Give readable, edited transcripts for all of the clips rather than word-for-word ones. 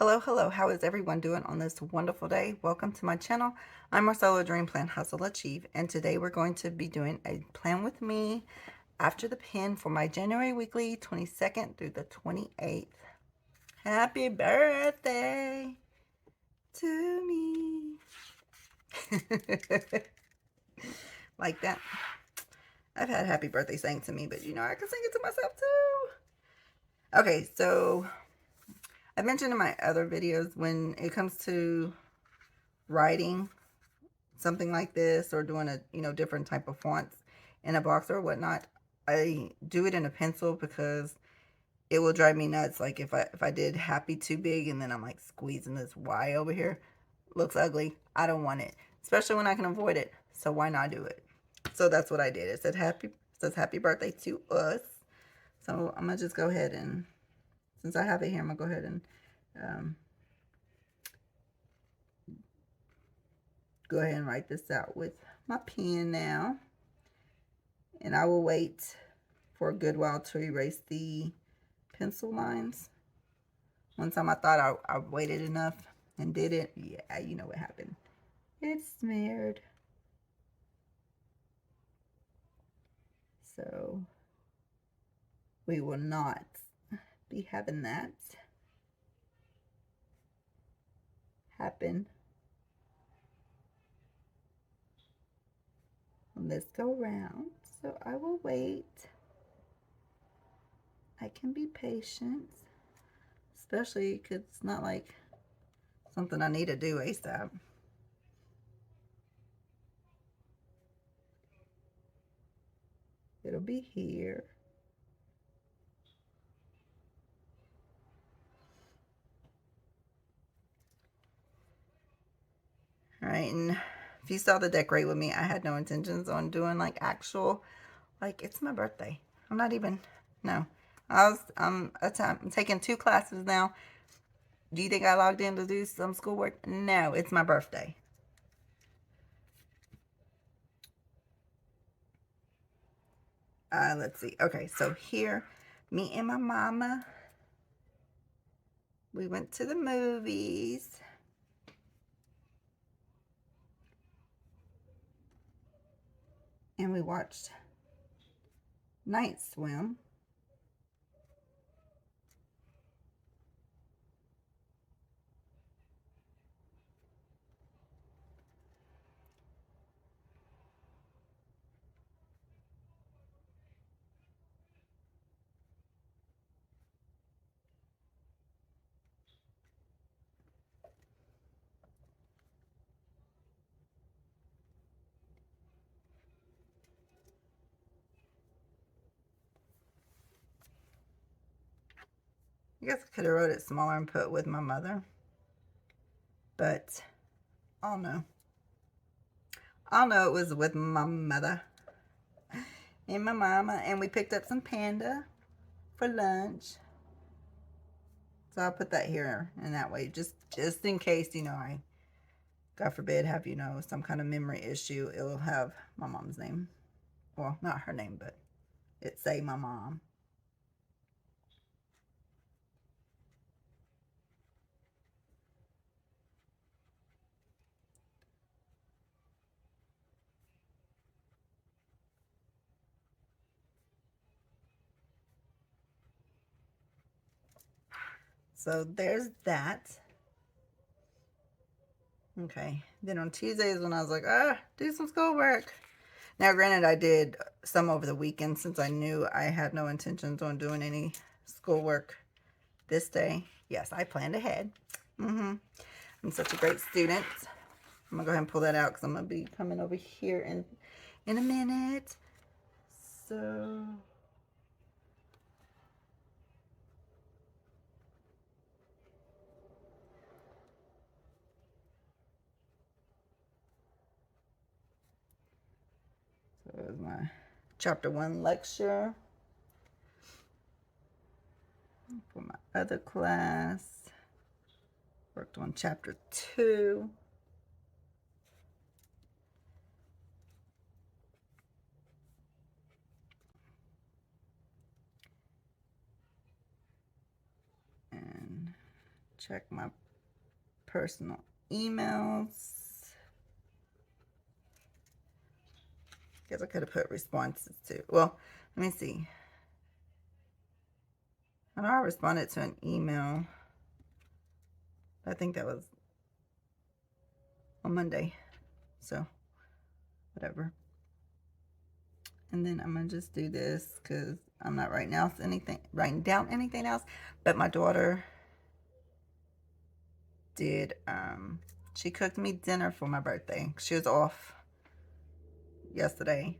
Hello, hello. How is everyone doing on this wonderful day? Welcome to my channel. I'm Marcella, Dream Plan Hustle Achieve, and today we're going to be doing a plan with me after the pin for my January weekly 22nd through the 28th. Happy birthday to me. Like that. I've had happy birthday sang to me, but I can sing it to myself too. Okay, so I mentioned in my other videos when it comes to writing something like this or doing a different type of fonts in a box or whatnot, I do it in a pencil because it will drive me nuts. Like if I did happy too big and then I'm like squeezing this Y over here, looks ugly. I don't want it, especially when I can avoid it. So why not do it? So that's what I did. It says happy birthday to us. So I'm gonna just go ahead and, since I have it here, I'm gonna go ahead and write this out with my pen now. And I will wait for a good while to erase the pencil lines. One time I thought I waited enough and did it. Yeah, you know what happened. It's smeared. So we will not be having that happen on this go round. So I will wait. I can be patient, especially because it's not like something I need to do ASAP. It'll be here. All right, and if you saw the decorate with me, I had no intentions on doing like actual, like it's my birthday. I'm not even, no. I'm taking 2 classes now. Do you think I logged in to do some schoolwork? No, it's my birthday. Let's see. Okay, so here, me and my mama, we went to the movies. And we watched Night Swim. I guess I could have wrote it smaller and put with my mother. But I'll know. I'll know it was with my mother and my mama. And we picked up some panda for lunch. So I'll put that here and that way, just in case, I, God forbid, have, some kind of memory issue. It'll have my mom's name. Well, not her name, but it say my mom. So there's that. Okay. Then on Tuesdays when I was like, do some schoolwork. Now, granted, I did some over the weekend since I knew I had no intentions on doing any schoolwork this day. Yes, I planned ahead. I'm such a great student. I'm going to go ahead and pull that out because I'm going to be coming over here in a minute. So that was my chapter 1 lecture for my other class. Worked on chapter 2. And check my personal emails. Guess I could have put responses too. Well, let me see. I know I responded to an email. I think that was on Monday. So, whatever. And then I'm going to just do this because I'm not writing down anything else. But my daughter did, she cooked me dinner for my birthday. She was off yesterday,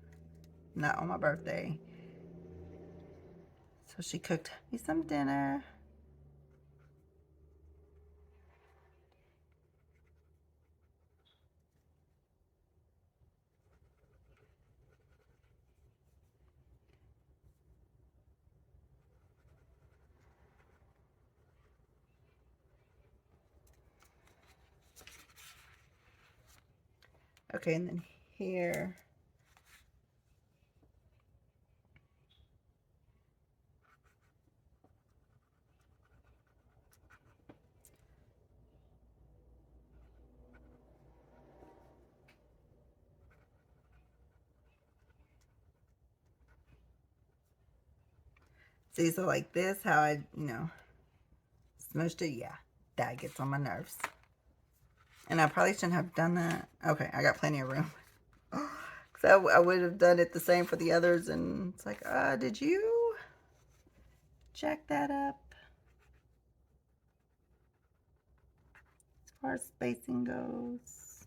not on my birthday. So she cooked me some dinner. Okay, and then here, see, so like this, how I, smushed it, yeah, that gets on my nerves. And I probably shouldn't have done that. Okay, I got plenty of room. So I would have done it the same for the others, and it's like, did you check that up? As far as spacing goes.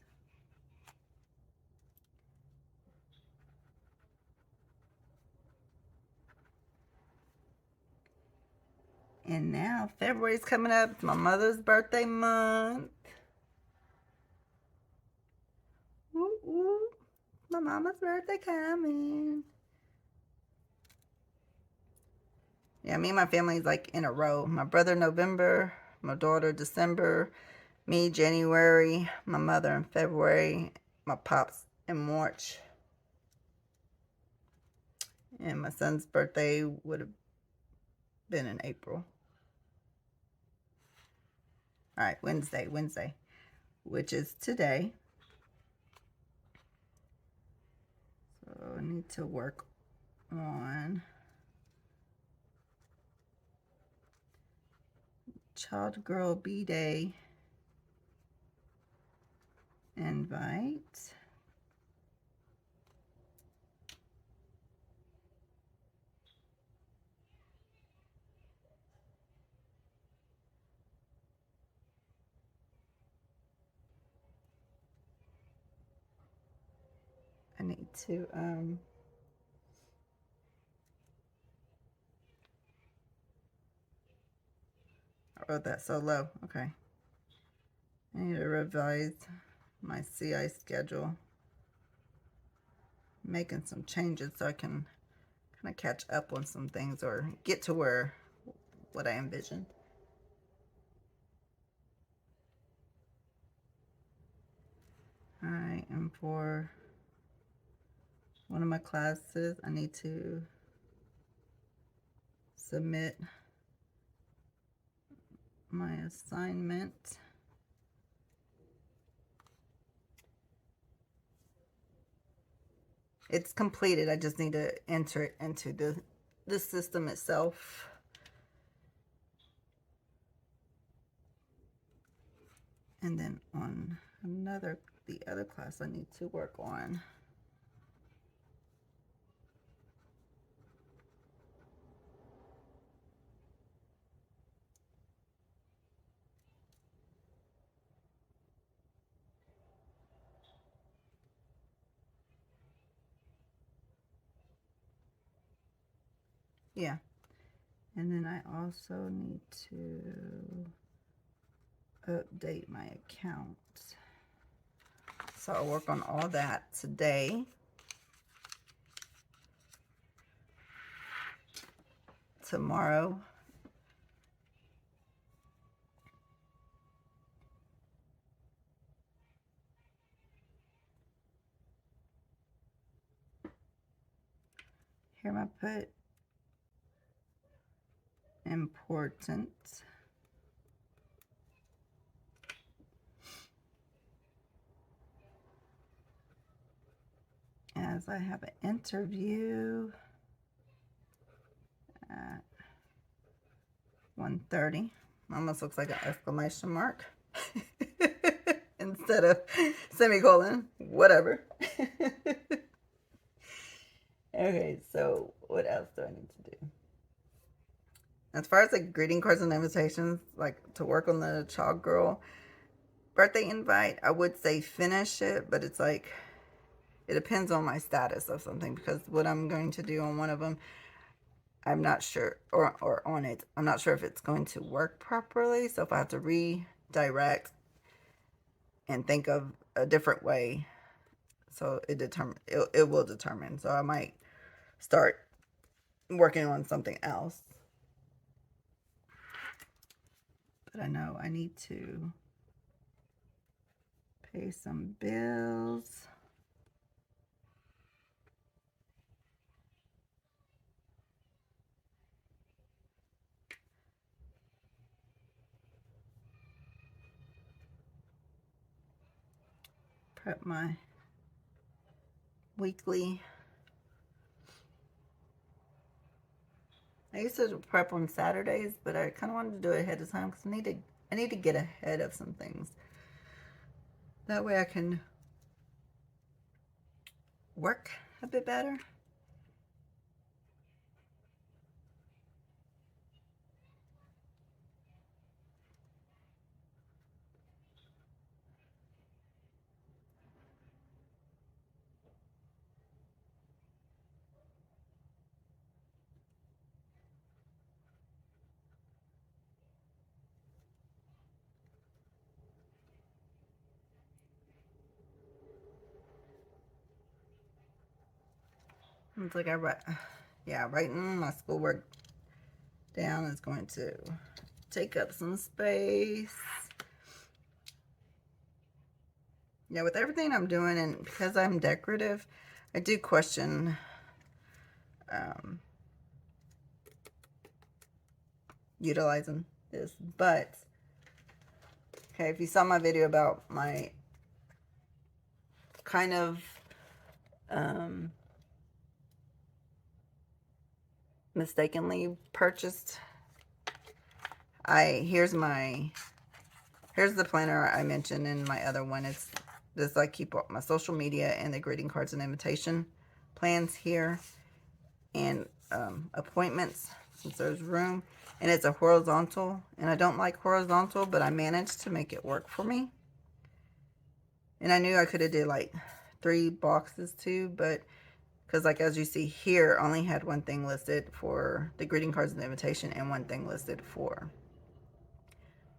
And now February's coming up. It's my mother's birthday month. Woo woo. My mama's birthday coming. Yeah, me and my family's like in a row. My brother November, my daughter December, me January, my mother in February, my pops in March. And my son's birthday would have been in April. All right, Wednesday, which is today. So I need to work on Child Girl B-Day invite. I need to I wrote that so low. Okay. I need to revise my CI schedule. Making some changes so I can kind of catch up on some things or get to what I envisioned. All right, and for one of my classes, I need to submit my assignment. It's completed. I just need to enter it into the system itself. And then on the other class I need to work on. Yeah. And then I also need to update my account. So I'll work on all that today. Tomorrow, here I put important. as I have an interview at 1:30. Almost looks like an exclamation mark instead of semicolon, whatever. Okay, so what else do I need to do? As far as like greeting cards and invitations, like to work on the child girl birthday invite, I would say finish it, but it's like, it depends on my status of something, because what I'm going to do on one of them, I'm not sure, or on it, I'm not sure if it's going to work properly. So if I have to redirect and think of a different way, so it will determine. So I might start working on something else. But I know I need to pay some bills. Prep my weekly. I used to prep on Saturdays, but I kind of wanted to do it ahead of time because I need to get ahead of some things. That way I can work a bit better. It's like writing my schoolwork down is going to take up some space. Yeah, with everything I'm doing, and because I'm decorative, I do question utilizing this. But, okay, if you saw my video about my kind of mistakenly purchased, here's the planner I mentioned in my other one. It's this, I keep my social media and the greeting cards and invitation plans here, and appointments, since there's room. And it's a horizontal, and I don't like horizontal, but I managed to make it work for me. And I knew I could have did like 3 boxes too, but because, like, as you see here, I only had one thing listed for the greeting cards and the invitation, and one thing listed for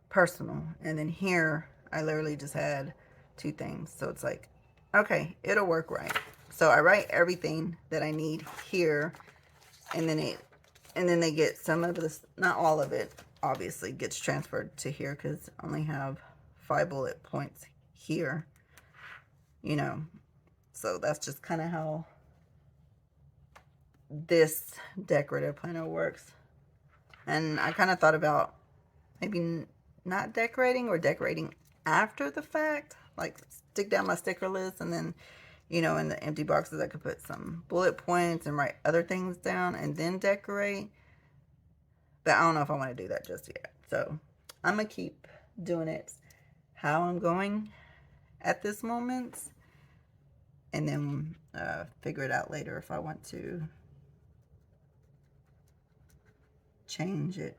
personal. And then here, I literally just had 2 things. So it's like, okay, it'll work right. So I write everything that I need here, and then they get some of this, not all of it, obviously, gets transferred to here, because I only have 5 bullet points here, you know. So that's just kind of how this decorative planner works. And I kind of thought about maybe not decorating, or decorating after the fact, like stick down my sticker list, and then, you know, in the empty boxes I could put some bullet points and write other things down and then decorate. But I don't know if I want to do that just yet. So I'm going to keep doing it how I'm going at this moment, and then figure it out later if I want to change it.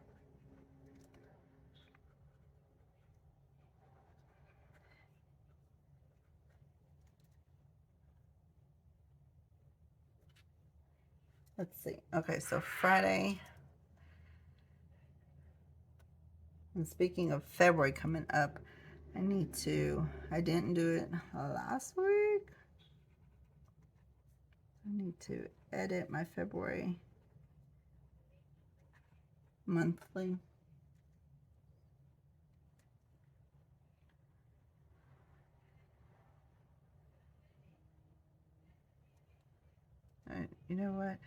Let's see. Okay, so Friday. And speaking of February coming up, I didn't do it last week. I need to edit my February monthly. All right, you know what?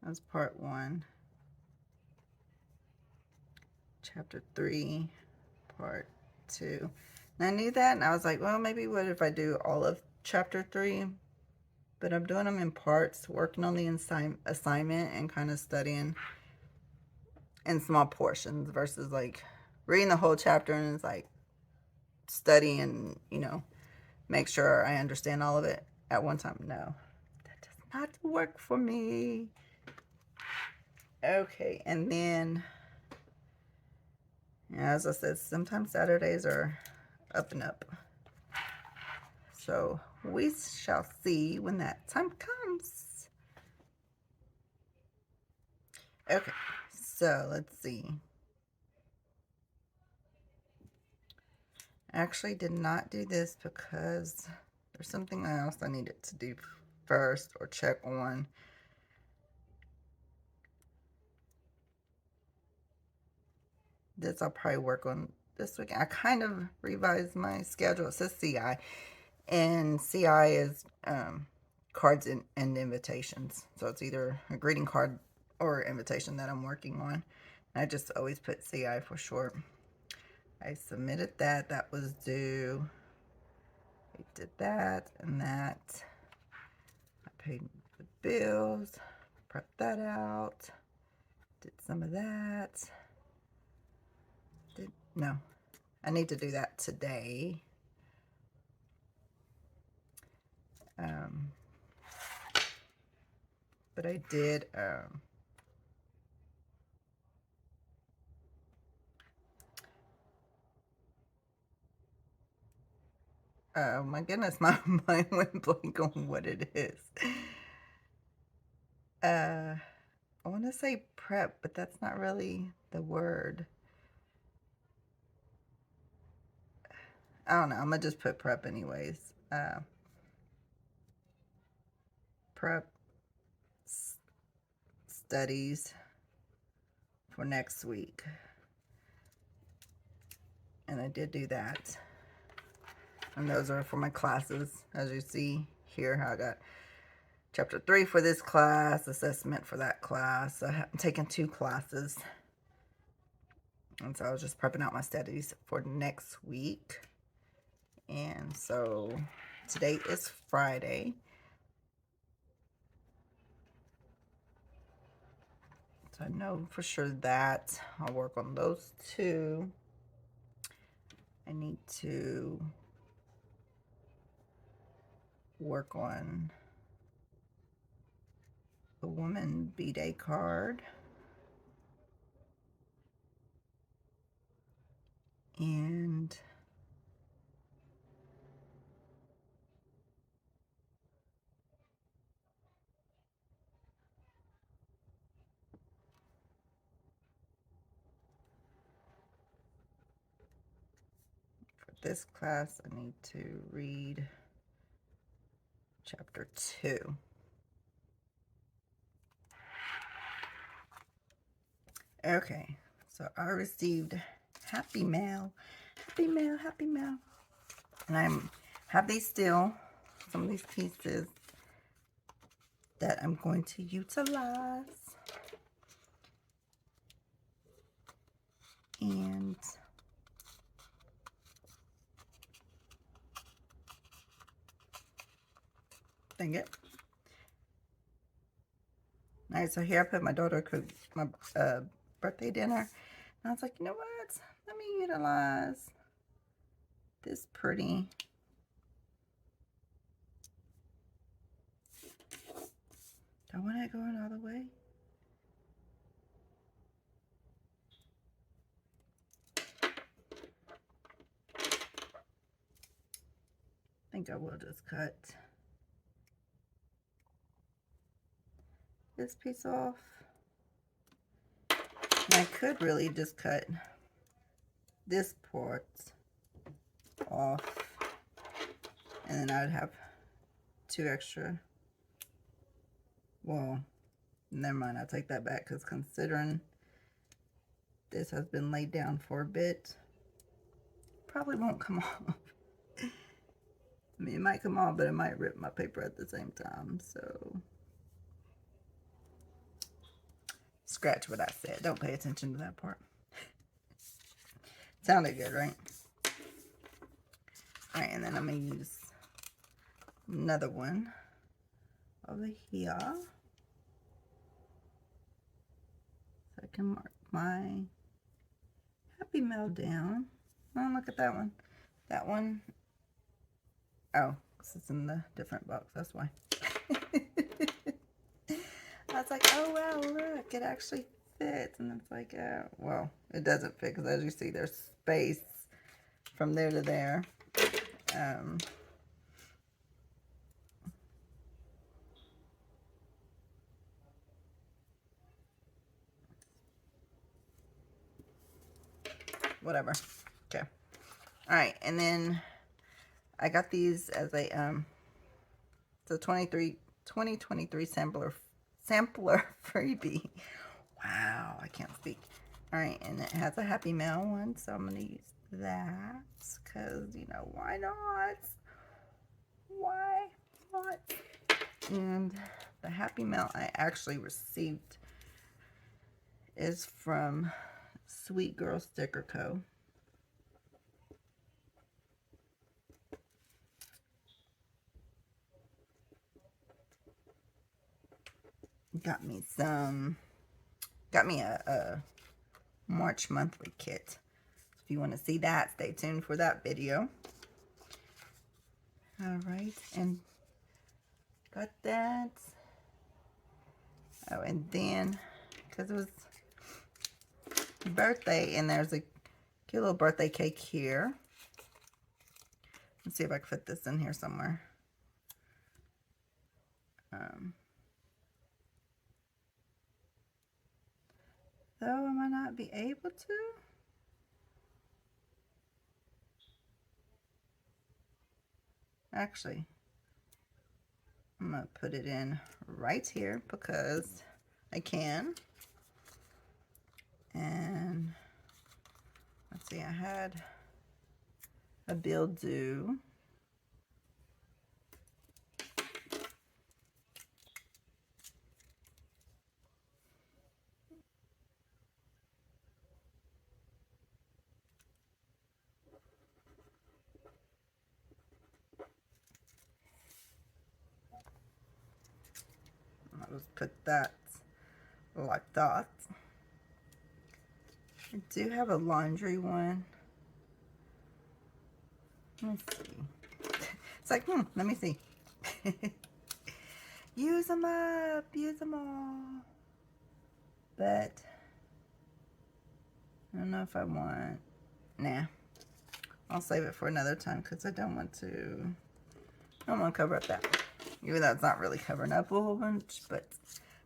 That's part 1. Chapter 3, part 2. And I knew that, and I was like, well, maybe what if I do all of chapter 3? But I'm doing them in parts, working on the assignment and kind of studying in small portions versus like reading the whole chapter and it's like studying, you know, make sure I understand all of it at one time. No, that does not work for me. Okay, and then, as I said, sometimes Saturdays are up and up. So we shall see when that time comes. Okay, so let's see. I actually did not do this because there's something else I needed to do first or check on. This I'll probably work on this week. I kind of revised my schedule. It says CI, and CI is cards and invitations. So it's either a greeting card or invitation that I'm working on. I just always put CI for short. I submitted that. That was due. I did that and that. I paid the bills. Prepped that out. Did some of that. No. I need to do that today. But I did oh my goodness, my mind went blank on what it is. I want to say prep, but that's not really the word. I don't know. I'm going to just put prep anyways. Prep studies for next week. And I did do that. And those are for my classes. As you see here, I got chapter 3 for this class, assessment for that class. I'm taking 2 classes. And so I was just prepping out my studies for next week. And so today is Friday. So I know for sure that I'll work on those 2. I need to work on the woman B-Day card. And for this class, I need to read chapter 2. Okay, so I received happy mail. Happy mail, happy mail. And I have these still, some of these pieces that I'm going to utilize. And dang it. All right, so here I put my daughter cooked my birthday dinner. And I was like, you know what? Let me utilize this pretty. Do I want it going all the way? I think I will just cut this piece off. And I could really just cut this part off. And then I would have 2 extra. Well, never mind. I'll take that back because considering this has been laid down for a bit, probably won't come off. I mean, it might come off, but it might rip my paper at the same time. So, scratch what I said. Don't pay attention to that part. Sounded good, right? Alright, and then I'm going to use another one over here. So I can mark my Happy Mail down. Oh, look at that one. That one. Oh, this is in the different box. That's why. I was like, oh, wow, look. It actually fits. And it's like, well, it doesn't fit because as you see, there's space from there to there. Whatever. Okay. All right. And then I got these as a, it's a 2023 sampler freebie. Wow. I can't speak. All right. And it has a Happy Mail one. So I'm going to use that because, you know, why not? Why not? And the Happy Mail I actually received is from Sweet Girl Sticker Co. Got me a March monthly kit. If you want to see that, stay tuned for that video. All right, and got that. Oh, and then, because it was birthday, and there's a cute little birthday cake here. Let's see if I can fit this in here somewhere. Though I might not be able to. Actually, I'm going to put it in right here because I can. And let's see, I had a bill due. I'll just put that like that. I do have a laundry one. Let's see. It's like, let me see. Use them up. Use them all. But I don't know if I want. Nah. I'll save it for another time because I don't want to cover up that. Even though it's not really covering up a whole bunch, but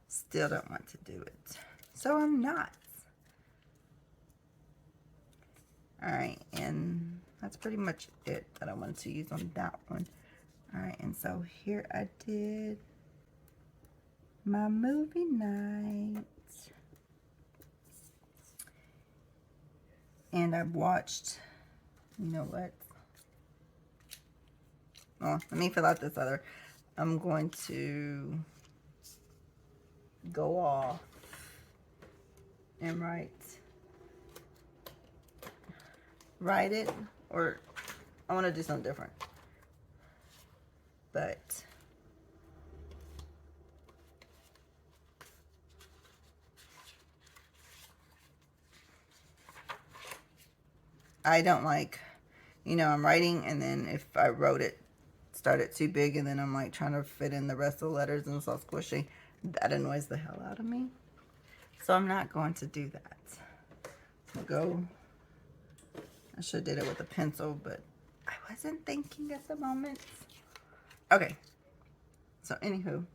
still don't want to do it. So I'm not. Alright, and that's pretty much it that I wanted to use on that one. Alright, and so here I did my movie night. And I watched, you know what? Oh, let me fill out this other. I'm going to go off and write it, or I want to do something different. But I don't like, you know, I'm writing and then if I wrote it, started too big and then I'm like trying to fit in the rest of the letters and it's all squishy. That annoys the hell out of me. So I'm not going to do that. I should have did it with a pencil, but I wasn't thinking at the moment. Okay. So anywho.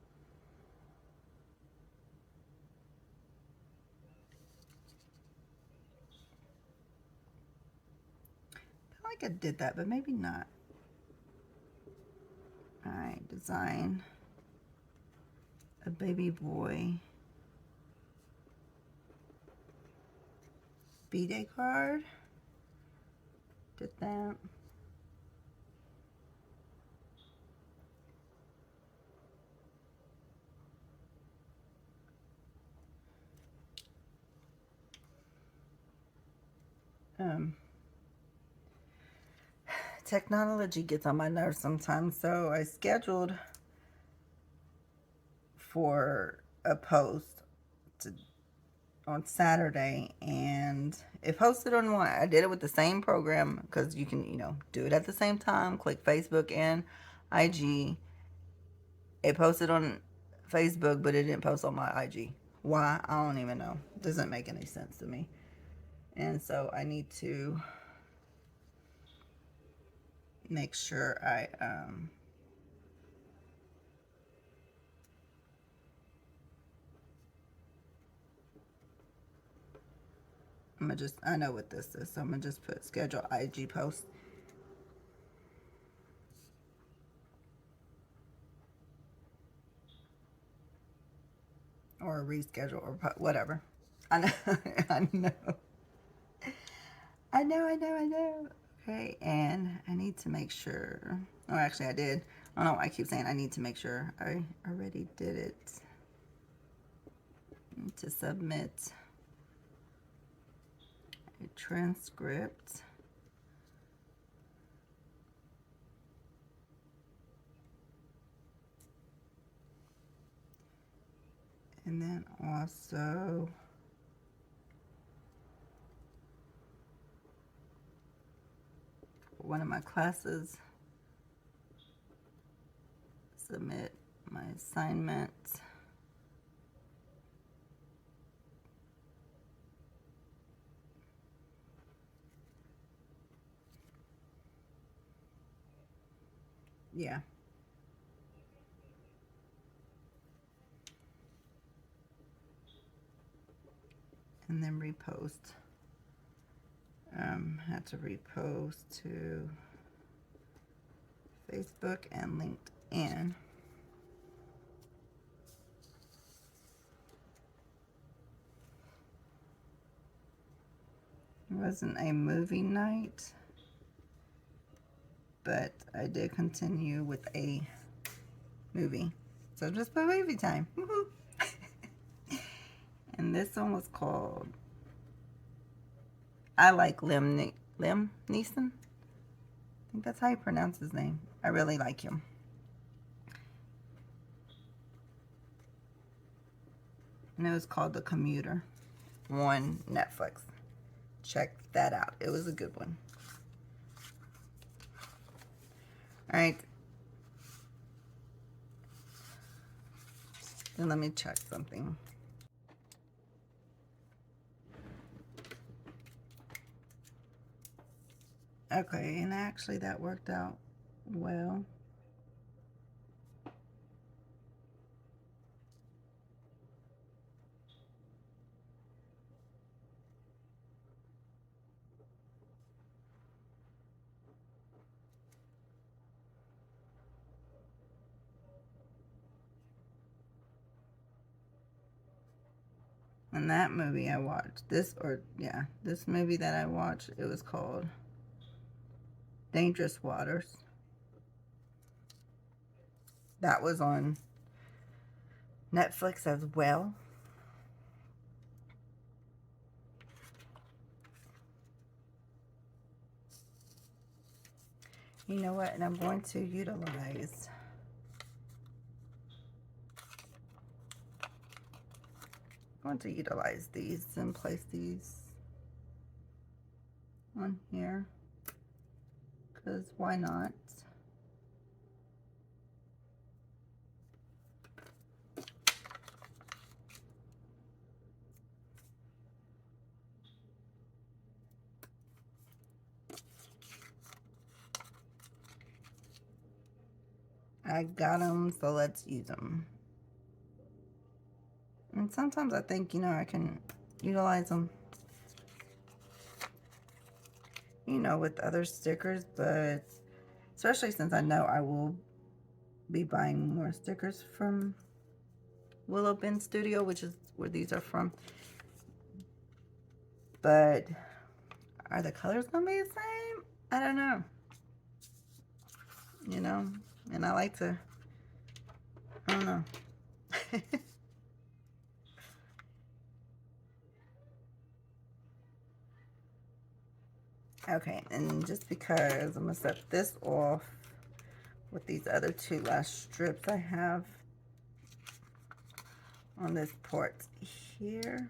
I feel like I did that, but maybe not. Alright, design a baby boy B-Day card. Did that. technology gets on my nerves sometimes. So I scheduled for a post to, on Saturday, and it posted on one. I did it with the same program because you can, do it at the same time. Click Facebook and IG. It posted on Facebook, but it didn't post on my IG. Why? I don't even know. It doesn't make any sense to me. And so I need to make sure I know what this is, so I'm gonna just put schedule IG post. Or reschedule or whatever. I know, I know. I know. Okay, and I need to make sure. Oh, actually, I did. I don't know why I keep saying I need to make sure. I already did it. Need to submit a transcript. And then also for one of my classes, submit my assignment. Yeah. And then repost. Had to repost to Facebook and LinkedIn. It wasn't a movie night, but I did continue with a movie. So just put movie time. And this one was called I Like Liam Neeson. I think that's how you pronounce his name. I really like him. And it was called The Commuter on Netflix. Check that out. It was a good one. All right. Then let me check something. Okay, and actually that worked out well. And that movie I watched, this movie that I watched, it was called Dangerous Waters. That was on Netflix as well. You know what? And I'm going to utilize these and place these on here, because why not? I got them, so let's use them. And sometimes I think, I can utilize them, with other stickers, but especially since I know I will be buying more stickers from Willow Bin Studio, which is where these are from. But are the colors gonna be the same? I don't know. And I like to, I don't know. Okay, and just because I'm going to set this off with these other 2 last strips I have on this part here.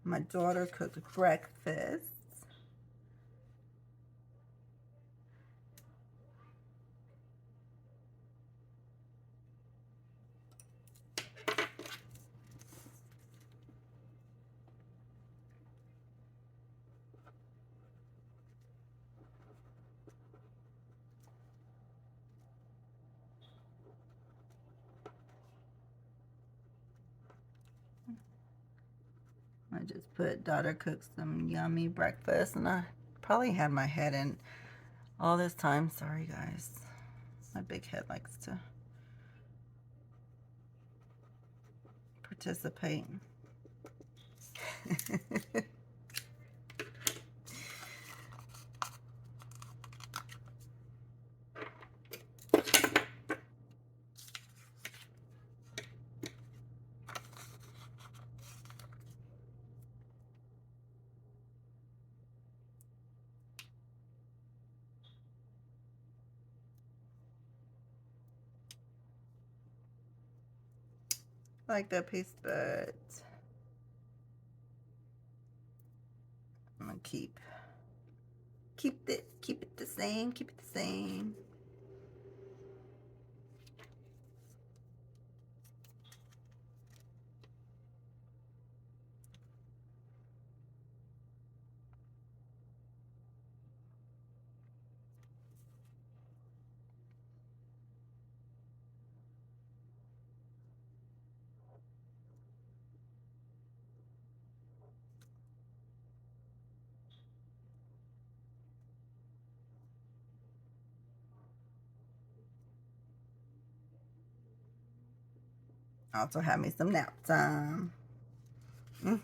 My daughter cooked breakfast. I just put daughter cooked some yummy breakfast, and I probably had my head in all this time. Sorry guys, my big head likes to participate. Like that piece, but I'm gonna keep it the same, keep it the same. Also have me some nap time. Okay.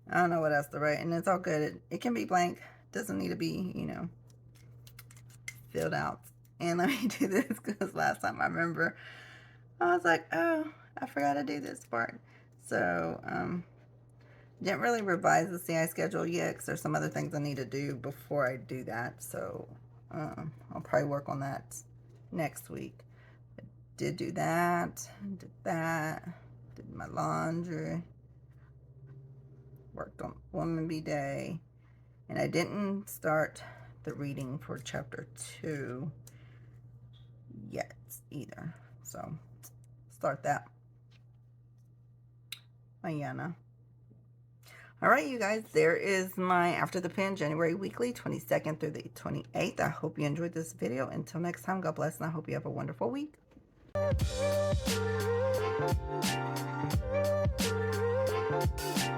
I don't know what else to write, and it's all good. It can be blank. Doesn't need to be, you know, filled out. And let me do this because last time I remember I was like, oh, I forgot to do this part. So, didn't really revise the CI schedule yet because there's some other things I need to do before I do that. So, I'll probably work on that next week. I did do that, did my laundry, worked on Woman Bee Day, and I didn't start the reading for chapter 2 yet either. So, start that mañana. All right, you guys, there is my After the Pen January weekly, 22nd through the 28th. I hope you enjoyed this video. Until next time, God bless, and I hope you have a wonderful week.